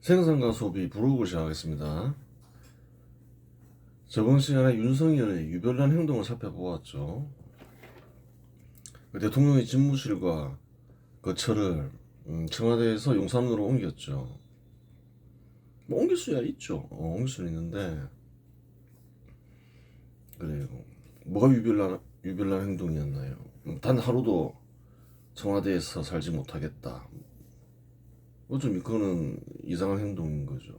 생산과 소비 부록을 시작하겠습니다. 저번 시간에 윤석열의 유별난 행동을 살펴보았죠. 대통령의 집무실과 거처를 청와대에서 용산으로 옮겼죠. 뭐 옮길 수야 있죠. 옮길 수는 있는데 그래요. 뭐가 유별난 행동이었나요? 단 하루도 청와대에서 살지 못하겠다. 좀 그거는 이상한 행동인 거죠.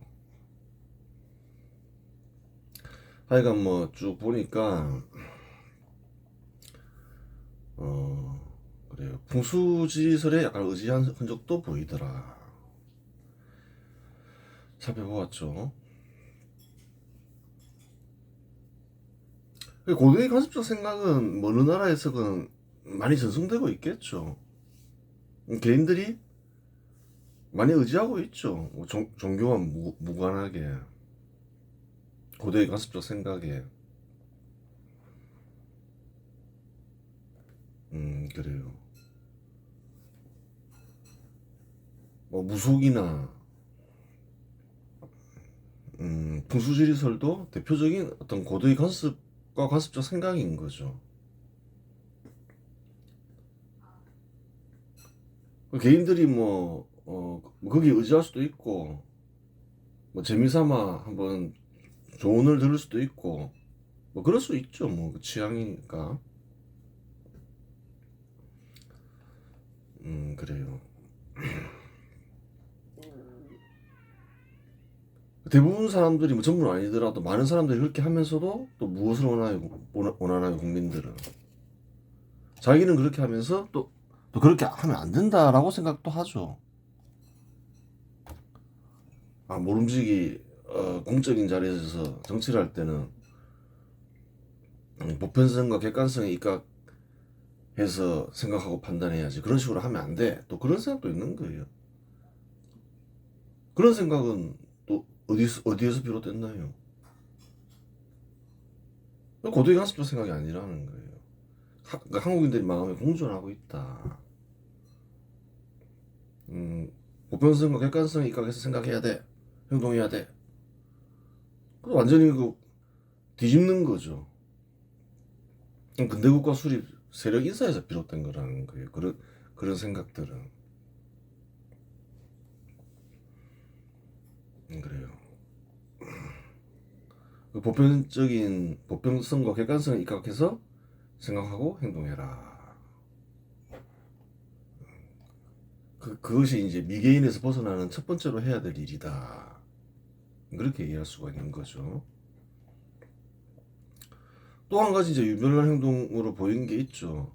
하여간 뭐 쭉 보니까 그래요. 풍수지리설에 약간 의지한 흔적도 보이더라. 살펴보았죠. 고대의 관습적 생각은 어느 나라에서건 많이 전승되고 있겠죠. 개인들이 많이 의지하고 있죠. 뭐 종교와 무관하게 고대의 관습적 생각에 그래요. 뭐 무속이나 풍수지리설도 대표적인 어떤 고도의 관습과 관습적 생각인 거죠. 개인들이 거기에 의지할 수도 있고, 뭐, 재미삼아 한번 조언을 들을 수도 있고, 뭐, 그럴 수 있죠. 뭐, 그 취향이니까. 그래요. 대부분 사람들이 뭐 전부는 아니더라도 많은 사람들이 그렇게 하면서도 또 무엇을 원하나요, 국민들은? 자기는 그렇게 하면서 또 그렇게 하면 안 된다라고 생각도 하죠. 모름지기 공적인 자리에서 정치를 할 때는 보편성과 객관성에 입각해서 생각하고 판단해야지. 그런 식으로 하면 안 돼. 또 그런 생각도 있는 거예요. 그런 생각은 또 어디에서 비롯됐나요? 고도의 학습적 생각이 아니라는 거예요. 그러니까 한국인들이 마음에 공존하고 있다. 보편성과 객관성에 입각해서 생각해야 돼. 행동해야 돼. 완전히 뒤집는 거죠. 근대국가 수립 세력 인사에서 비롯된 거라는 거예요. 그런 생각들은. 그래요. 보편성과 객관성에 입각해서 생각하고 행동해라. 그것이 이제 미개인에서 벗어나는 첫 번째로 해야 될 일이다. 그렇게 이해할 수가 있는 거죠. 또 한 가지 이제 유별난 행동으로 보이는 게 있죠.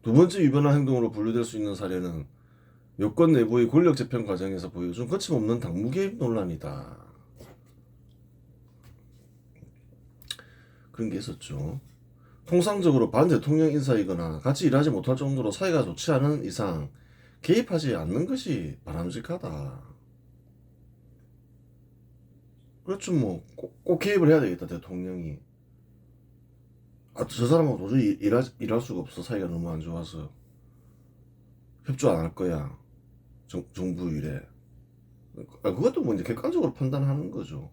두 번째 유별난 행동으로 분류될 수 있는 사례는 여권 내부의 권력 재편 과정에서 보여준 거침없는 당무 개입 논란이다. 그런 게 있었죠. 통상적으로 반 대통령 인사이거나 같이 일하지 못할 정도로 사이가 좋지 않은 이상 개입하지 않는 것이 바람직하다. 그렇죠. 뭐 꼭 개입을 해야 되겠다, 대통령이. 저 사람하고 도저히 일할 수가 없어. 사이가 너무 안 좋아서 협조 안 할 거야. 정부 일에. 그것도 뭐 이제 객관적으로 판단하는 거죠.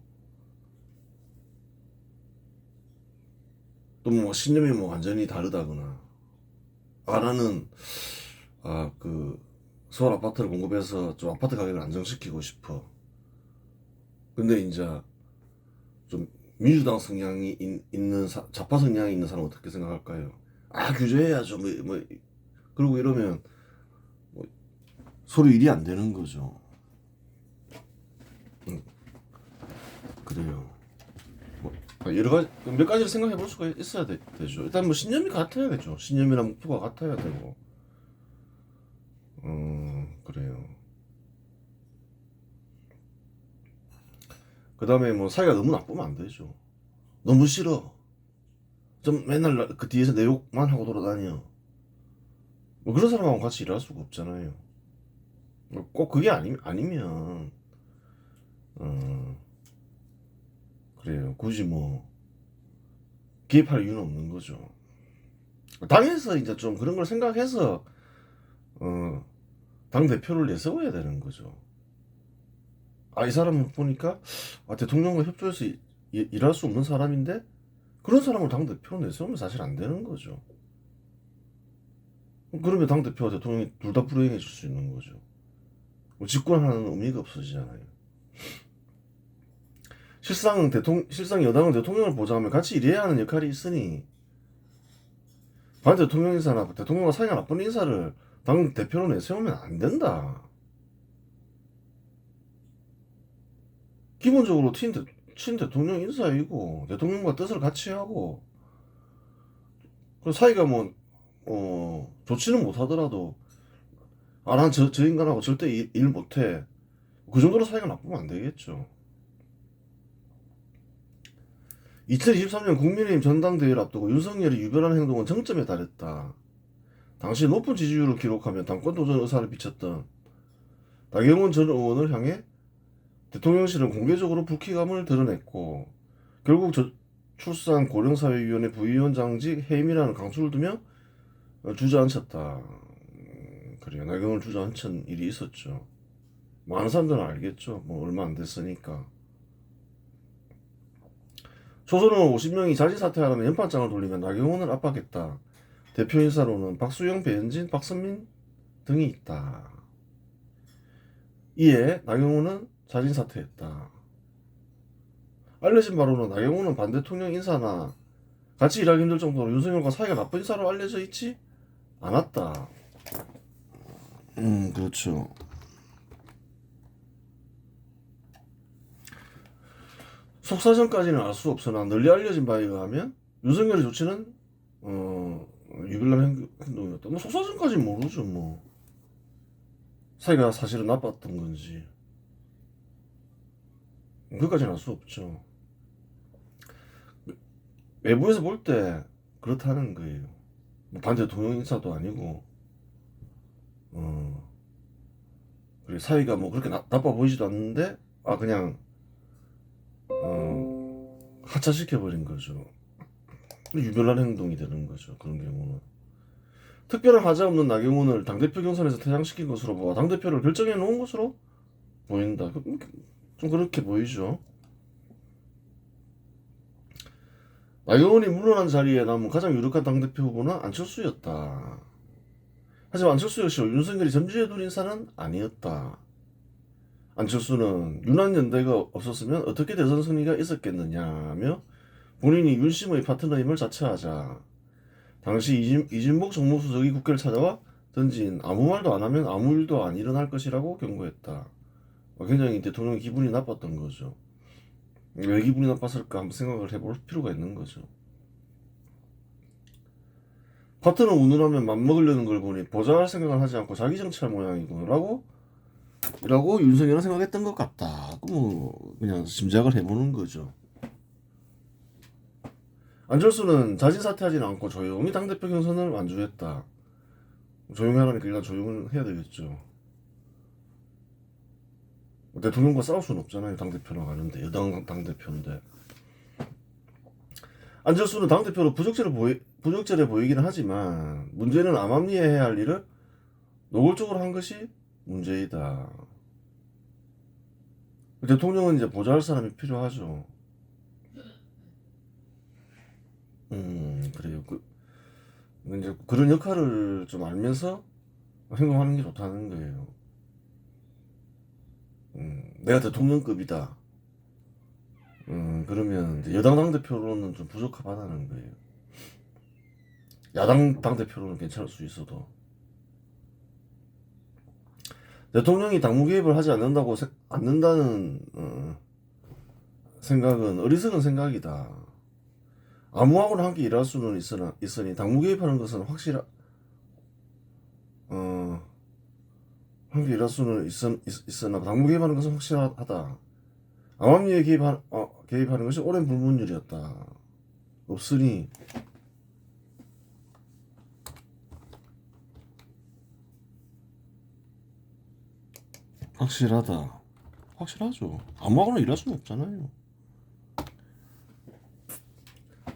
또 뭐 신념이 뭐 완전히 다르다거나. 나는 그 서울 아파트를 공급해서 좀 아파트 가격을 안정시키고 싶어. 근데 이제 좀 민주당 성향이 있는 좌파 성향이 있는 사람은 어떻게 생각할까요? 규제해야죠. 그러고 이러면 뭐 서로 일이 안 되는 거죠. 그래요. 여러 가지 몇 가지를 생각해 볼 수가 있어야 되죠. 일단 뭐 신념이 같아야겠죠. 신념이랑 목표가 같아야 되고. 그래요. 그 다음에 뭐 사이가 너무 나쁘면 안 되죠. 너무 싫어. 좀 맨날 그 뒤에서 내 욕만 하고 돌아다녀. 뭐 그런 사람하고 같이 일할 수가 없잖아요. 꼭 그게 아니면 어, 그래요. 굳이 뭐 개입할 이유는 없는 거죠. 당에서 이제 좀 그런 걸 생각해서 당 대표를 내세워야 되는 거죠. 이 사람은 보니까 대통령과 협조해서 일할 수 없는 사람인데 그런 사람을 당대표로 내세우면 사실 안 되는 거죠. 그러면 당대표와 대통령이 둘 다 불이행해질 수 있는 거죠. 뭐 집권하는 의미가 없어지잖아요. 실상 여당은 대통령을 보좌하면 같이 일해야 하는 역할이 있으니 반 대통령 인사나 대통령과 사이가 나쁜 인사를 당 대표로 내세우면 안 된다. 기본적으로 친 대통령 인사이고 대통령과 뜻을 같이 하고 그 사이가 뭐 좋지는 못하더라도 난 저 인간하고 절대 일 못해. 그 정도로 사이가 나쁘면 안 되겠죠. 2023년 국민의힘 전당대회를 앞두고 윤석열이 유별난 행동은 정점에 달했다. 당시 높은 지지율을 기록하며 당권 도전 의사를 비쳤던 나경원 전 의원을 향해 대통령실은 공개적으로 불쾌감을 드러냈고 결국 출산 고령사회위원회 부위원장직 해임이라는 강수를 두며 주저앉혔다. 그래요. 나경원을 주저앉힌 일이 있었죠. 많은 사람들은 알겠죠. 뭐 얼마 안 됐으니까. 조선은 50명이 자진 사퇴하라는 연판장을 돌리며 나경원을 압박했다. 대표 인사로는 박수영, 배현진, 박선민 등이 있다. 이에 나경원은 자진 사퇴했다. 알려진 바로는 나경원은 반 대통령 인사나 같이 일하기 힘들 정도로 윤석열과 사이가 나쁜 인사로 알려져 있지 않았다. 그렇죠. 속사정까지는 알 수 없으나 널리 알려진 바에 의하면 윤석열의 조치는 유별난 행동이었다. 뭐 속사정까지는 모르죠. 뭐 사이가 사실은 나빴던 건지 그것까지는 알 수 없죠. 외부에서 볼 때 그렇다는 거예요. 뭐 반 대통령 인사도 아니고 그리고 사이가 뭐 그렇게 나빠 보이지도 않는데 그냥 하차시켜버린 거죠. 유별난 행동이 되는 거죠. 그런 경우는. 특별한 하자 없는 나경원을 당대표 경선에서 퇴장시킨 것으로 보아 당대표를 결정해 놓은 것으로 보인다. 좀 그렇게 보이죠. 나경원이 물러난 자리에 남은 가장 유력한 당대표 후보는 안철수였다. 하지만 안철수 역시 윤석열이 점지해 둘 인사는 아니었다. 안철수는 윤한연대가 없었으면 어떻게 대선 승리가 있었겠느냐며 본인이 윤심의 파트너임을 자처하자 당시 이진복 정무수석이 국회를 찾아와 던진 아무 말도 안 하면 아무 일도 안 일어날 것이라고 경고했다. 굉장히 대통령이 기분이 나빴던 거죠. 왜 기분이 나빴을까 한번 생각을 해볼 필요가 있는 거죠. 파트너 운운하면 맘먹으려는 걸 보니 보좌할 생각을 하지 않고 자기 정치할 모양이고 라고 윤석열은 생각했던 것 같다. 뭐 그냥 짐작을 해보는 거죠. 안철수는 자진 사퇴하지는 않고 조용히 당대표 경선을 완주했다. 조용히 하라니까 일단 조용을 해야 되겠죠. 대통령과 싸울 수는 없잖아요. 당대표 나가는데 여당 당대표인데. 안철수는 당대표로 부적절해 보이기는 하지만 문제는 암암리에 해야 할 일을 노골적으로 한 것이 문제이다. 대통령은 이제 보좌할 사람이 필요하죠. 그래요. 이제 그런 역할을 좀 알면서 행동하는 게 좋다는 거예요. 내가 대통령급이다. 그러면 이제 여당 당대표로는 좀 부적합하다는 거예요. 야당 당대표로는 괜찮을 수 있어도. 대통령이 당무 개입을 하지 않는다는 생각은 어리석은 생각이다. 아무하고나 함께 일할 수는 있으니 당무 개입하는 것은 함께 일할 수는 있으나 당무 개입하는 것은 확실하다. 암암리에 개입하는 것이 오랜 불문율이었다. 없으니 확실하다. 확실하죠. 아무하고나 일할 수는 없잖아요.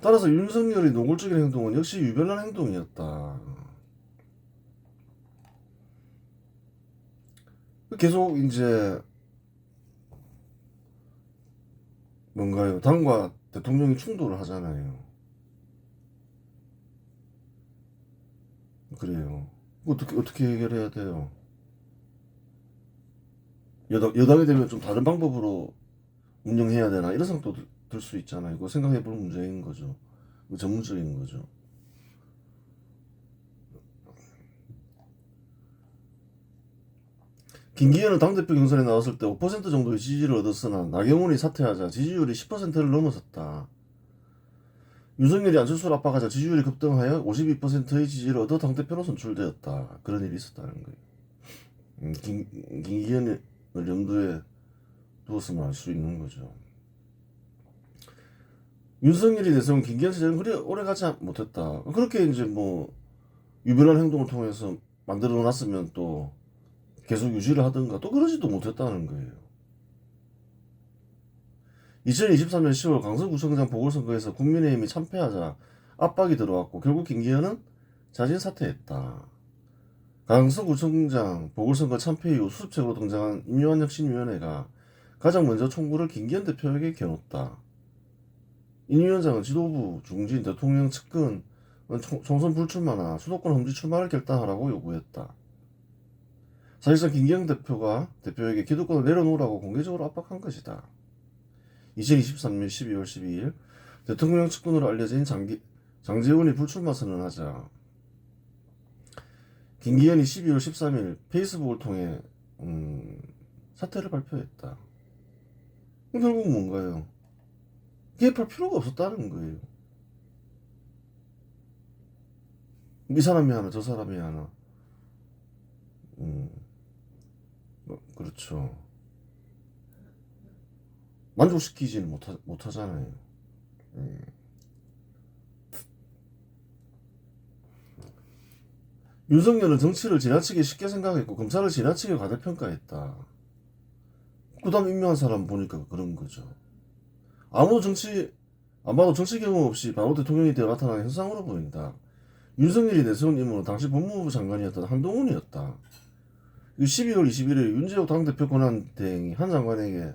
따라서 윤석열의 노골적인 행동은 역시 유별난 행동이었다. 계속 이제 뭔가요? 당과 대통령이 충돌을 하잖아요. 그래요. 어떻게 해결해야 돼요? 여당이 되면 좀 다른 방법으로 운영해야 되나 이런 생각도 들 수 있잖아요. 그거 생각해 볼 문제인 거죠. 그 전문적인 거죠. 김기현은 당대표 경선에 나왔을 때 5% 정도의 지지를 얻었으나 나경원이 사퇴하자 지지율이 10%를 넘어섰다. 윤석열이 안철수를 압박하자 지지율이 급등하여 52%의 지지를 얻어 당대표로 선출되었다. 그런 일이 있었다는 거예요. 김기현을 염두에 두었으면 알 수 있는 거죠. 윤석열이 내세운 김기현 시절은 그리 오래 가지 못했다. 그렇게 이제 뭐 유별난 행동을 통해서 만들어 놨으면 또 계속 유지를 하든가 또 그러지도 못했다는 거예요. 2023년 10월 강서구청장 보궐선거에서 국민의힘이 참패하자 압박이 들어왔고 결국 김기현은 자진 사퇴했다. 강서구청장 보궐선거 참패 이후 수습책으로 등장한 임요한 혁신위원회가 가장 먼저 총구를 김기현 대표에게 겨눴다. 임 위원장은 지도부, 중진, 대통령 측근, 총선 불출마나 수도권 험지 출마를 결단하라고 요구했다. 사실상 김기현 대표에게 기득권을 내려놓으라고 공개적으로 압박한 것이다. 2023년 12월 12일 대통령 측근으로 알려진 장제원이 불출마 선언하자 김기현이 12월 13일 페이스북을 통해 사퇴를 발표했다. 결국 뭔가요? 개입할 필요가 없었다는 거예요. 이 사람이 하나 저 사람이 하나 그렇죠. 만족시키지는 못하잖아요. 윤석열은 정치를 지나치게 쉽게 생각했고 검사를 지나치게 과대평가했다. 그 다음 임명한 사람 보니까 그런 거죠. 아마도 정치 경험 없이 바로 대통령이 되어 나타난 현상으로 보인다. 윤석열이 내세운 인물은 당시 법무부 장관이었던 한동훈이었다. 12월 21일 윤재욱 당대표 권한대행이 한 장관에게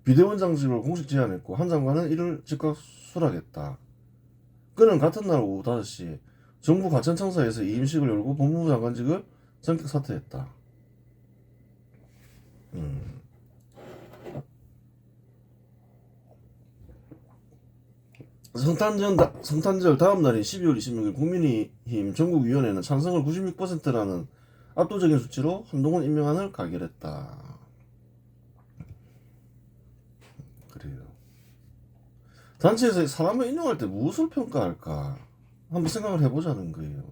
비대위원장직을 공식 제안했고 한 장관은 이를 즉각 수락했다. 그는 같은 날 오후 5시 정부 과천청사에서 이임식을 열고 법무부 장관직을 전격 사퇴했다. 성탄절 다음 날인 12월 26일 국민의힘 전국위원회는 찬성을 96%라는 압도적인 수치로 한동훈 임명안을 가결했다. 그래요. 단체에서 사람을 인용할 때 무엇을 평가할까? 한번 생각을 해보자는 거예요.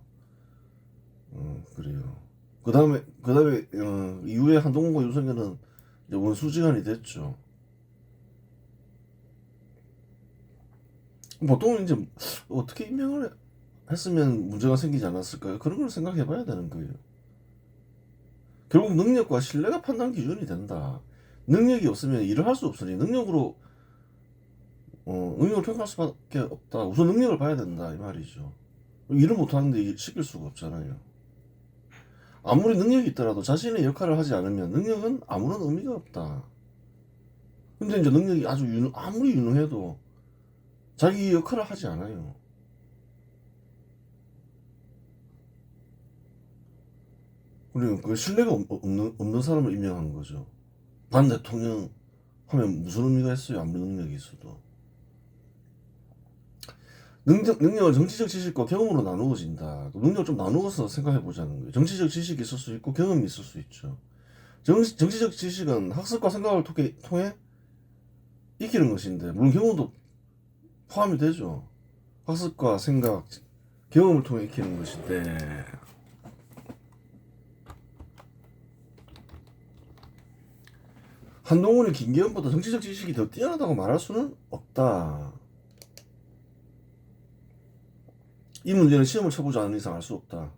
그래요. 그 다음에 이후에 한동훈과 윤석열은 이제 원수지간이 됐죠. 보통 이제 어떻게 임명을 했으면 문제가 생기지 않았을까요? 그런 걸 생각해 봐야 되는 거예요. 결국 능력과 신뢰가 판단 기준이 된다. 능력이 없으면 일을 할 수 없으니 능력을 평가할 수밖에 없다. 우선 능력을 봐야 된다 이 말이죠. 일을 못하는데 시킬 수가 없잖아요. 아무리 능력이 있더라도 자신의 역할을 하지 않으면 능력은 아무런 의미가 없다. 근데 이제 능력이 아무리 유능해도 자기 역할을 하지 않아요. 그리고 그 신뢰가 없는 사람을 임명한 거죠. 반 대통령 하면 무슨 의미가 있어요? 아무리 능력이 있어도. 능력은 정치적 지식과 경험으로 나누어진다. 능력을 좀 나누어서 생각해 보자는 거예요. 정치적 지식이 있을 수 있고 경험이 있을 수 있죠. 정치적 지식은 학습과 생각을 통해 익히는 것인데 물론 경험도 포함이 되죠. 학습과 생각, 경험을 통해 익히는 것인데 한동훈이 김기현보다 정치적 지식이 더 뛰어나다고 말할 수는 없다. 이 문제는 시험을 쳐보지 않은 이상 알 수 없다.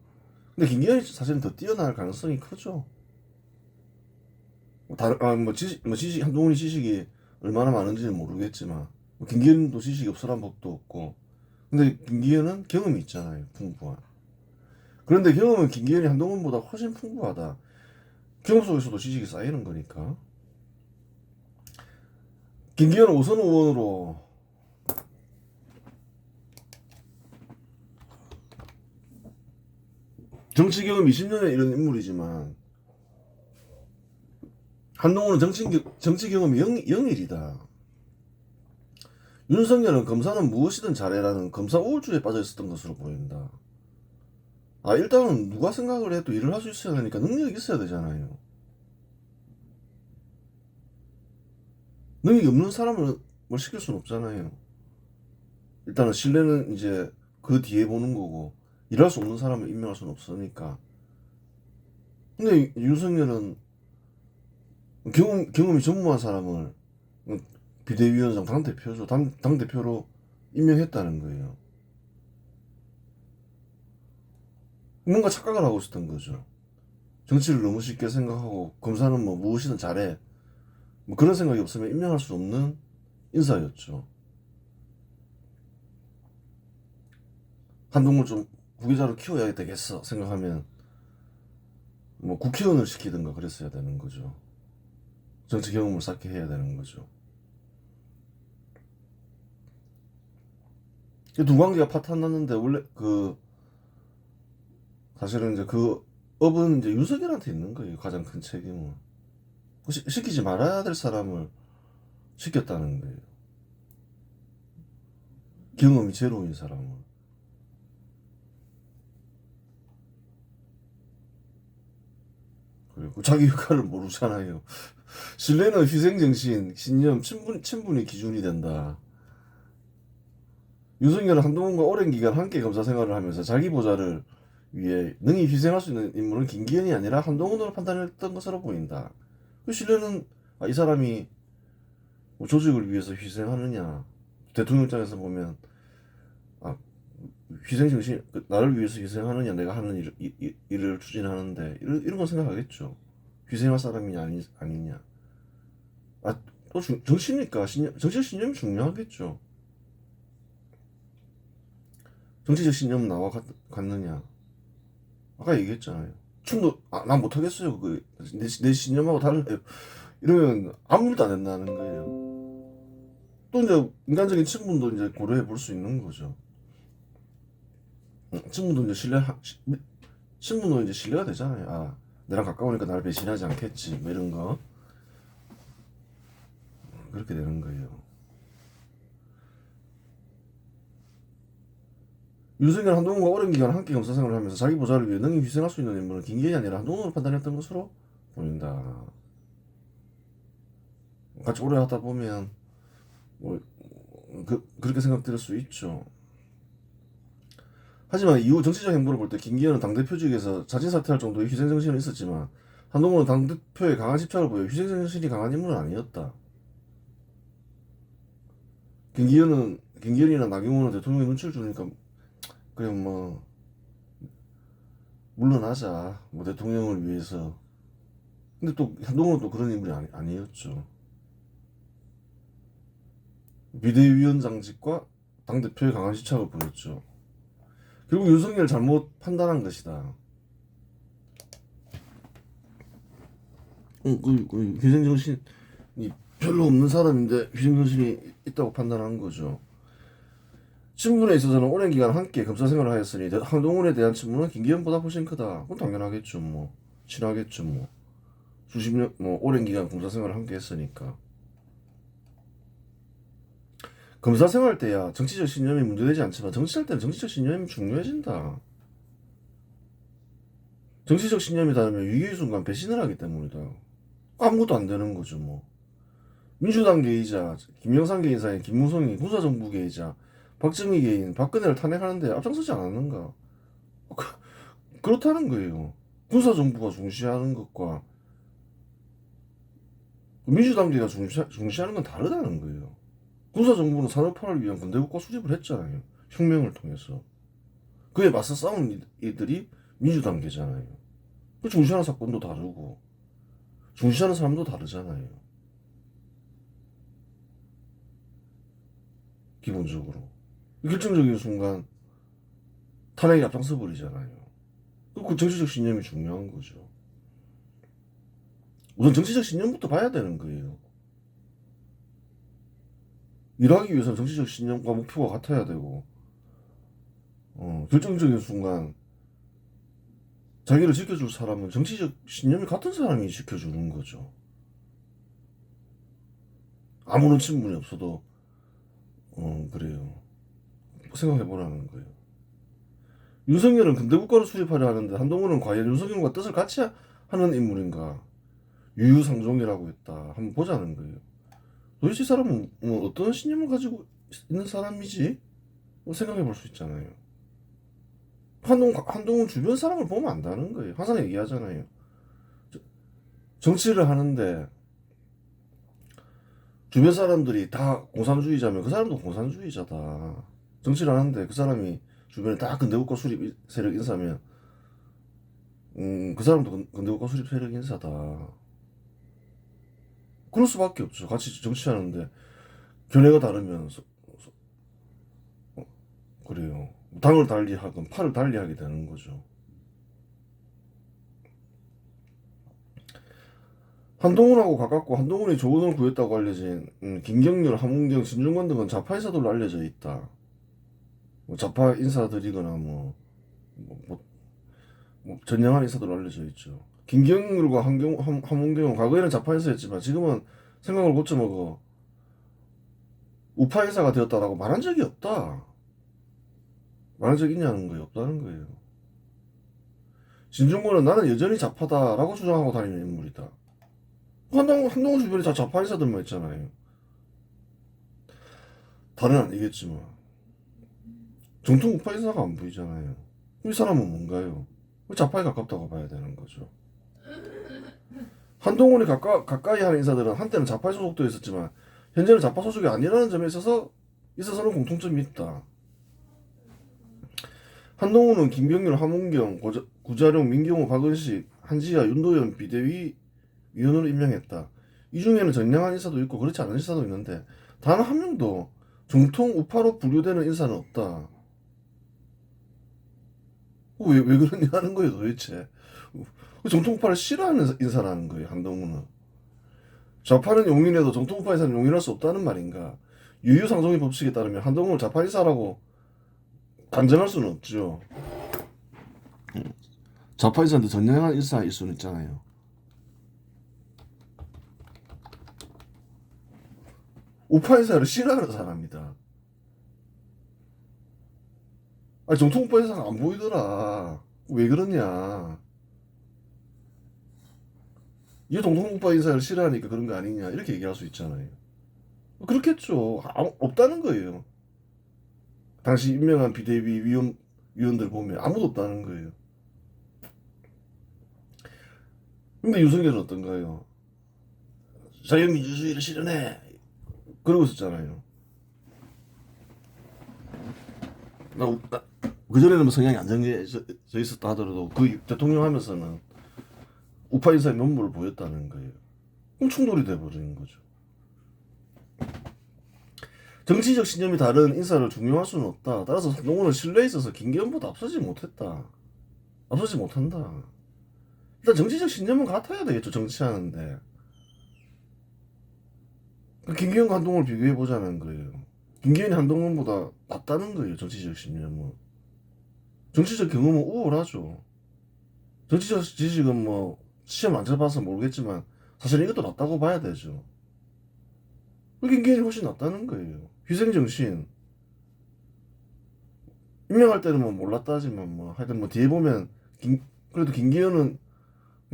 근데 김기현이 사실은 더 뛰어날 가능성이 크죠. 한동훈이 지식이 얼마나 많은지는 모르겠지만 김기현도 지식이 없으란 법도 없고 근데 김기현은 경험이 있잖아요. 풍부한. 그런데 경험은 김기현이 한동훈보다 훨씬 풍부하다. 경험 속에서도 지식이 쌓이는 거니까. 김기현은 오선 의원으로 정치 경험 20년에 이런 인물이지만 한동훈은 정치 경험이 0일이다. 윤석열은 검사는 무엇이든 잘해라는 검사 우울증에 빠져 있었던 것으로 보인다. 아, 일단은 누가 생각을 해도 일을 할 수 있어야 되니까 능력이 있어야 되잖아요. 능력이 없는 사람을 뭘 시킬 수는 없잖아요. 일단은 신뢰는 이제 그 뒤에 보는 거고, 일할 수 없는 사람을 임명할 수는 없으니까. 근데 윤석열은 경험이 전무한 사람을 비대위원장 당대표죠. 당대표로 임명했다는 거예요. 뭔가 착각을 하고 있었던 거죠. 정치를 너무 쉽게 생각하고 검사는 뭐 무엇이든 잘해. 뭐 그런 생각이 없으면 임명할 수 없는 인사였죠. 한동훈 좀 후계자로 키워야 되겠어 생각하면 뭐 국회의원을 시키든가 그랬어야 되는 거죠. 정치 경험을 쌓게 해야 되는 거죠. 두 관계가 파탄 났는데 원래 그 사실은 이제 그 업은 이제 윤석열한테 있는 거예요. 가장 큰 책임은. 시키지 말아야 될 사람을 시켰다는 거예요. 경험이 제로인 사람을. 그리고 자기 역할을 모르잖아요. 신뢰는 희생정신, 신념, 친분이 기준이 된다. 윤석열은 한동훈과 오랜 기간 함께 검사 생활을 하면서 자기 보좌를 위해 능히 희생할 수 있는 인물은 김기현이 아니라 한동훈으로 판단했던 것으로 보인다. 그 신뢰는 이 사람이 뭐 조직을 위해서 희생하느냐. 대통령 입장에서 보면 아, 희생정신, 나를 위해서 희생하느냐, 내가 하는 일을 추진하는데 이런 건 생각하겠죠. 희생할 사람이냐 아니냐. 또 정치니까 정치적 신념이 중요하겠죠. 정치적 신념은 나와 같느냐. 아까 얘기했잖아요. 춤도 난 못하겠어요. 내 신념하고 달라요. 이러면 아무 일도 안 된다는 거예요. 또 이제 인간적인 친분도 이제 고려해 볼 수 있는 거죠. 친분도 이제 친분도 이제 신뢰가 되잖아요. 아, 내랑 가까우니까 나를 배신하지 않겠지. 뭐 이런 거. 그렇게 되는 거예요. 윤석열 한동훈과 오랜 기간 함께 검사 생활을 하면서 자기 보좌를 위해 능히 희생할 수 있는 인물은 김기현이 아니라 한동훈으로 판단했던 것으로 보인다. 같이 오래 하다 보면 뭐 그렇게 생각될 수 있죠. 하지만 이후 정치적 행보를 볼 때 김기현은 당대표직에서 자진 사퇴할 정도의 희생정신은 있었지만 한동훈은 당대표에 강한 집착을 보여 희생정신이 강한 인물은 아니었다. 김기현이나 나경원은 대통령이 눈치를 주니까 그래 뭐 물러나자 뭐 대통령을 위해서. 근데 또 한동훈은 또 그런 인물이 아니었죠. 비대위원장직과 당대표의 강한 집착을 보였죠. 결국 윤석열 잘못 판단한 것이다. 희생정신이 별로 없는 사람인데 희생정신이 있다고 판단한 거죠. 친분에 있어서는 오랜 기간 함께 검사 생활을 하였으니 한동훈에 대한 친분은 김기현보다 훨씬 크다. 그건 당연하겠죠. 뭐 친하겠죠. 뭐 수십 년, 뭐 오랜 기간 검사 생활을 함께 했으니까. 검사 생활 때야 정치적 신념이 문제되지 않지만 정치할 때는 정치적 신념이 중요해진다. 정치적 신념이 다르면 위기의 순간 배신을 하기 때문이다. 아무것도 안 되는 거죠. 뭐 민주당 계이자 김영삼 계인사인 김무성이 군사정부 계이자 박정희 계인 박근혜를 탄핵하는데 앞장서지 않았는가. 그렇다는 거예요. 군사정부가 중시하는 것과 민주당 계가 중시하는 건 다르다는 거예요. 군사정부는 산업화를 위한 근대국가 수립을 했잖아요. 혁명을 통해서. 그에 맞서 싸운 이들이 민주당계잖아요. 그 중시하는 사건도 다르고 중시하는 사람도 다르잖아요. 기본적으로. 결정적인 순간 탄핵에 앞장서 버리잖아요. 그 정치적 신념이 중요한 거죠. 우선 정치적 신념부터 봐야 되는 거예요. 일하기 위해서는 정치적 신념과 목표가 같아야 되고, 결정적인 순간 자기를 지켜줄 사람은 정치적 신념이 같은 사람이 지켜주는 거죠. 아무런 친분이 없어도 그래요. 생각해보라는 거예요. 윤석열은 근대국가를 수립하려 하는데 한동훈은 과연 윤석열과 뜻을 같이 하는 인물인가? 유유상종이라고 했다. 한번 보자는 거예요. 도대체 이 사람은 뭐 어떤 신념을 가지고 있는 사람이지? 생각해 볼 수 있잖아요. 한동훈 주변 사람을 보면 안다는 거예요. 항상 얘기하잖아요. 정치를 하는데 주변 사람들이 다 공산주의자면 그 사람도 공산주의자다. 정치를 하는데 그 사람이 주변에 다 근대국가 수립 세력 인사면 그 사람도 근대국가 수립 세력 인사다. 그럴 수밖에 없죠. 같이 정치하는데 견해가 다르면 그래요. 당을 달리하건 팔을 달리하게 되는 거죠. 한동훈하고 가깝고 한동훈이 조언을 구했다고 알려진 김경률, 함은경, 진중권 등은 좌파 인사들로 알려져 있다. 뭐 좌파 인사들이거나 전향한 인사들로 알려져 있죠. 김경률과 함은경은 과거에는 좌파 인사였지만 지금은 생각을 고쳐먹어 우파 인사가 되었다라고 말한 적이 없다. 말한 적 있냐는 거예요. 없다는 거예요. 진중권은 나는 여전히 좌파다라고 주장하고 다니는 인물이다. 한동훈 주변에 다 좌파 인사들만 있잖아요. 다른 아니겠지만 정통 우파 인사가 안 보이잖아요. 이 사람은 뭔가요? 좌파에 가깝다고 봐야 되는 거죠. 한동훈이 가까이 하는 인사들은 한때는 좌파에 소속되어 있었지만 현재는 좌파 소속이 아니라는 점에 있어서는 공통점이 있다. 한동훈은 김경률, 함은경, 구자룡, 민경호, 박은식, 한지아, 윤도현 비대위 위원으로 임명했다. 이 중에는 전향한 인사도 있고 그렇지 않은 인사도 있는데 단 한 명도 정통 우파로 분류되는 인사는 없다. 왜 그러냐는 거예요 도대체. 정통 우파를 싫어하는 인사라는 거예요 한동훈은. 좌파는 용인해도 정통 우파 인사는 용인할 수 없다는 말인가. 유유상종의 법칙에 따르면 한동훈을 좌파 인사라고 단정할 수는 없죠. 좌파 인사인데 전향한 인사일 수는 있잖아요. 우파 인사를 싫어하는 사람이다. 아니 정통 우파 인사가 안 보이더라. 왜 그러냐. 이 정통 우파 인사를 싫어하니까 그런 거 아니냐 이렇게 얘기할 수 있잖아요. 그렇겠죠. 없다는 거예요. 당시 임명한 비대위 위원들 보면 아무도 없다는 거예요. 근데 윤석열은 어떤가요? 자유민주주의를 실현해. 그러고 있었잖아요. 그전에는 뭐 성향이 안 정해져 있었다 하더라도 그 대통령 하면서는 우파 인사의 면모를 보였다는 거예요. 그럼 충돌이 돼버리는 거죠. 정치적 신념이 다른 인사를 중용할 수는 없다. 따라서 한동훈은 신뢰에 있어서 김기현보다 앞서지 못했다. 앞서지 못한다. 일단 정치적 신념은 같아야 되겠죠. 정치하는데. 김기현과 한동훈을 비교해 보자는 거예요. 김기현이 한동훈보다 낫다는 거예요. 정치적 신념은. 정치적 경험은 우월하죠. 정치적 지식은 뭐 시험 안 쳐봐서 모르겠지만 사실 이것도 낫다고 봐야 되죠. 김기현이 훨씬 낫다는 거예요. 희생정신. 임명할 때는 뭐 몰랐다 하지만 뭐 하여튼 뭐 뒤에 보면 그래도 김기현은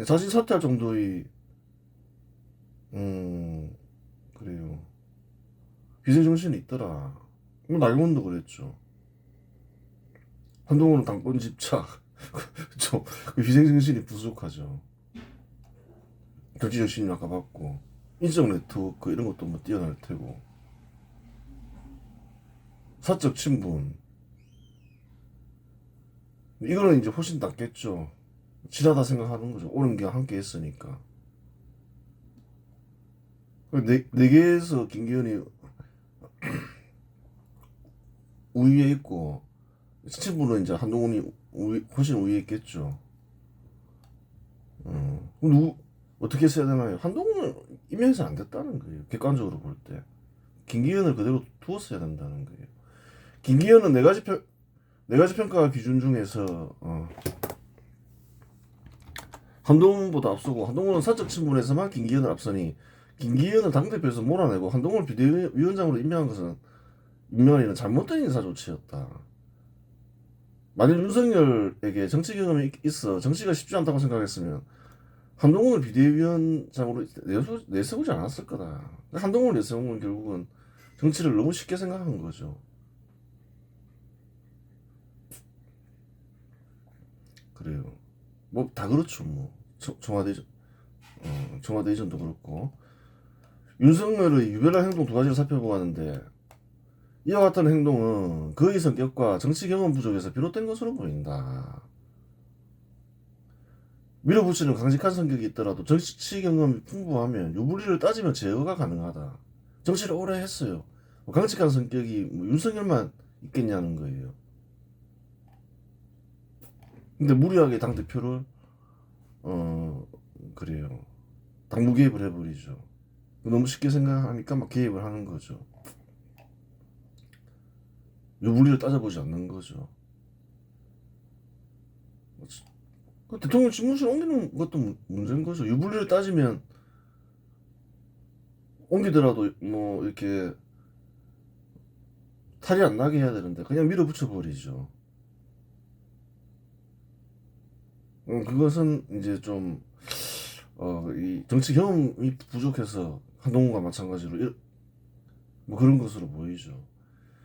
자신 사퇴할 정도의 그래요. 희생정신이 있더라. 뭐 나경원도 그랬죠. 한동훈은 당권 집착. 그쵸. 희생정신이 부족하죠. 정치적 신임 아까 봤고 인적 네트워크 이런 것도 뭐 뛰어날 테고 사적 친분 이거는 이제 훨씬 낫겠죠. 친하다 생각하는 거죠. 오랜 기간 함께 했으니까. 네 개에서 김기현이 우위에 있고 친분은 이제 한동훈이 훨씬 우위에 있겠죠. 어떻게 써야 되나요? 한동훈은 임명해서 안 됐다는 거예요. 객관적으로 볼 때. 김기현을 그대로 두었어야 된다는 거예요. 김기현은 네 가지 평가 기준 중에서 한동훈보다 앞서고, 한동훈은 사적 친분에서만 김기현을 앞서니 김기현을 당대표에서 몰아내고 한동훈을 비대위원장으로 임명한 일은 잘못된 인사 조치였다. 만일 윤석열에게 정치 경험이 있어 정치가 쉽지 않다고 생각했으면 한동훈을 비대위원장으로 내세우지 않았을 거다. 한동훈을 내세운 건 결국은 정치를 너무 쉽게 생각한 거죠. 그래요. 뭐 다 그렇죠. 뭐 청와대 이전도 그렇고, 윤석열의 유별난 행동 두 가지를 살펴보았는데 이와 같은 행동은 그의 성격과 정치 경험 부족에서 비롯된 것으로 보인다. 밀어붙이는 강직한 성격이 있더라도 정치 경험이 풍부하면 유불리를 따지면 제어가 가능하다. 정치를 오래 했어요. 강직한 성격이 뭐 윤석열만 있겠냐는 거예요. 근데 무리하게 당대표를 그래요. 당무 개입을 해버리죠. 너무 쉽게 생각하니까 막 개입을 하는 거죠. 유불리를 따져보지 않는 거죠. 대통령 집무실 옮기는 것도 문제인 거죠. 유불리를 따지면 옮기더라도 뭐 이렇게 탈이 안 나게 해야 되는데 그냥 밀어붙여 버리죠. 그것은 이제 좀 이 정치 경험이 부족해서 한동훈과 마찬가지로 뭐 그런 것으로 보이죠.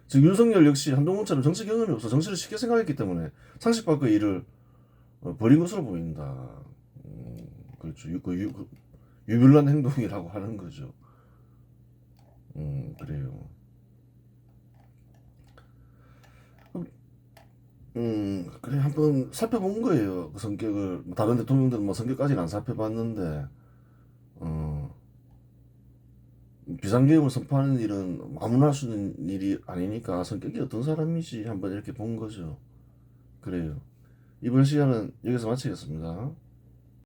즉 윤석열 역시 한동훈처럼 정치 경험이 없어 정치를 쉽게 생각했기 때문에 상식 밖의 일을 벌인 것으로 보인다. 그렇죠. 유별난 행동이라고 하는 거죠. 그래요. 그래 한번 살펴본 거예요. 그 성격을. 다른 대통령들은 뭐 성격까지는 안 살펴봤는데 어, 비상계엄을 선포하는 일은 아무나 할 수 있는 일이 아니니까 성격이 어떤 사람이지 한번 이렇게 본 거죠. 그래요. 이번 시간은 여기서 마치겠습니다.